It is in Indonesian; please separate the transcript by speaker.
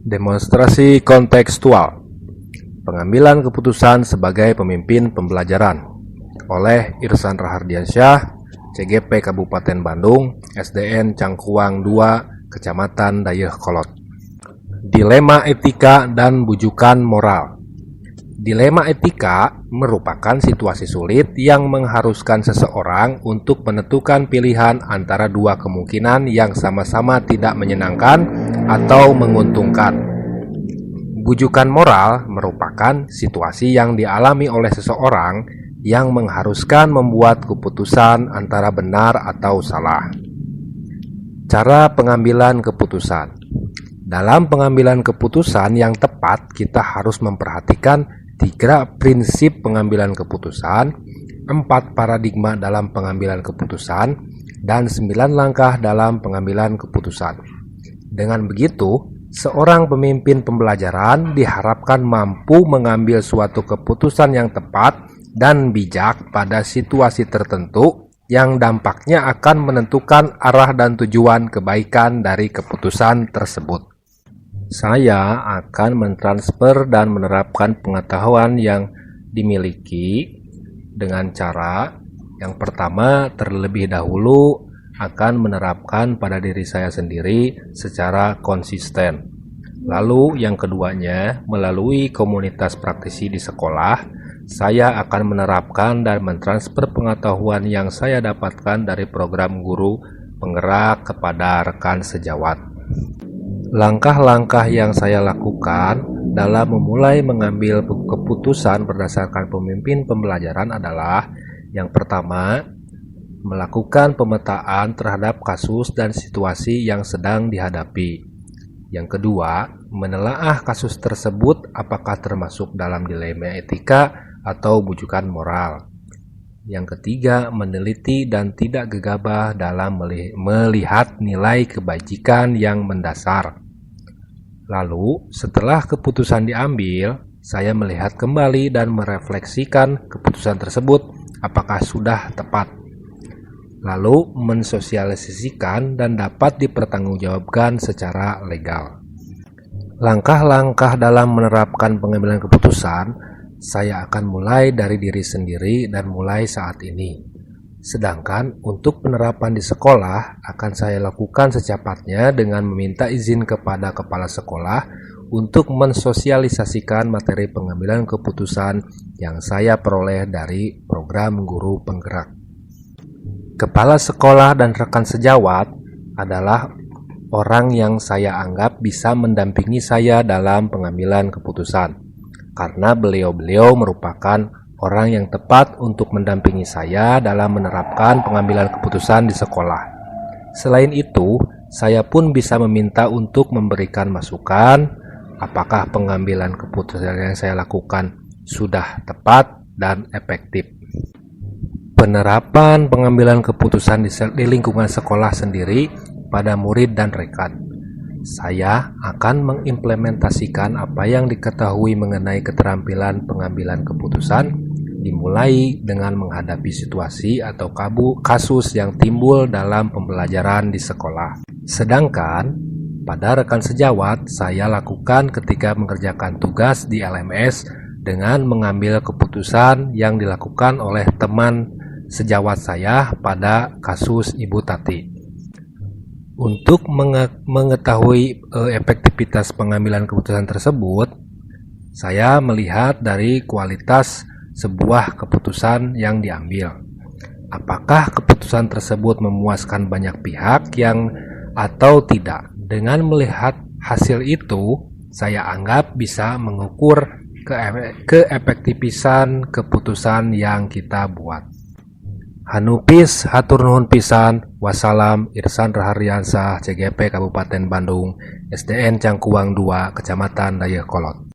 Speaker 1: Demonstrasi kontekstual. Pengambilan keputusan sebagai pemimpin pembelajaran oleh Irsan Rahardiansyah, CGP Kabupaten Bandung, SDN Cangkuang 2, Kecamatan Dayeuhkolot. Dilema etika dan bujukan moral. Dilema etika merupakan situasi sulit yang mengharuskan seseorang untuk menentukan pilihan antara dua kemungkinan yang sama-sama tidak menyenangkan atau menguntungkan. Bujukan moral merupakan situasi yang dialami oleh seseorang yang mengharuskan membuat keputusan antara benar atau salah. Cara pengambilan keputusan. Dalam pengambilan keputusan yang tepat, kita harus memperhatikan 3 prinsip pengambilan keputusan, 4 paradigma dalam pengambilan keputusan, dan 9 langkah dalam pengambilan keputusan. Dengan begitu, seorang pemimpin pembelajaran diharapkan mampu mengambil suatu keputusan yang tepat dan bijak pada situasi tertentu yang dampaknya akan menentukan arah dan tujuan kebaikan dari keputusan tersebut. Saya akan mentransfer dan menerapkan pengetahuan yang dimiliki dengan cara yang pertama, terlebih dahulu akan menerapkan pada diri saya sendiri secara konsisten. Lalu yang keduanya, melalui komunitas praktisi di sekolah, saya akan menerapkan dan mentransfer pengetahuan yang saya dapatkan dari program guru penggerak kepada rekan sejawat. Langkah-langkah yang saya lakukan dalam memulai mengambil keputusan berdasarkan pemimpin pembelajaran adalah: yang pertama, melakukan pemetaan terhadap kasus dan situasi yang sedang dihadapi. Yang kedua, menelaah kasus tersebut apakah termasuk dalam dilema etika atau bujukan moral. Yang ketiga, meneliti dan tidak gegabah dalam melihat nilai kebajikan yang mendasar. Lalu, setelah keputusan diambil, saya melihat kembali dan merefleksikan keputusan tersebut apakah sudah tepat. Lalu, mensosialisasikan dan dapat dipertanggungjawabkan secara legal. Langkah-langkah dalam menerapkan pengambilan keputusan, saya akan mulai dari diri sendiri dan mulai saat ini. Sedangkan untuk penerapan di sekolah akan saya lakukan secepatnya dengan meminta izin kepada kepala sekolah untuk mensosialisasikan materi pengambilan keputusan yang saya peroleh dari program guru penggerak. Kepala sekolah dan rekan sejawat adalah orang yang saya anggap bisa mendampingi saya dalam pengambilan keputusan, karena beliau-beliau merupakan orang yang tepat untuk mendampingi saya dalam menerapkan pengambilan keputusan di sekolah. Selain itu, saya pun bisa meminta untuk memberikan masukan apakah pengambilan keputusan yang saya lakukan sudah tepat dan efektif. Penerapan pengambilan keputusan di lingkungan sekolah sendiri pada murid dan rekan. Saya akan mengimplementasikan apa yang diketahui mengenai keterampilan pengambilan keputusan, dimulai dengan menghadapi situasi atau kasus yang timbul dalam pembelajaran di sekolah. Sedangkan pada rekan sejawat, saya lakukan ketika mengerjakan tugas di LMS dengan mengambil keputusan yang dilakukan oleh teman sejawat saya pada kasus Ibu Tati. Untuk mengetahui efektivitas pengambilan keputusan tersebut, saya melihat dari kualitas sebuah keputusan yang diambil. Apakah keputusan tersebut memuaskan banyak pihak atau tidak? Dengan melihat hasil itu, saya anggap bisa mengukur keefektifan keputusan yang kita buat. Hanupis, hatur nuhun pisan. Wassalam. Irsan Rahardiansyah, CGP Kabupaten Bandung, SDN Cangkuang 2, Kecamatan Dayeuhkolot.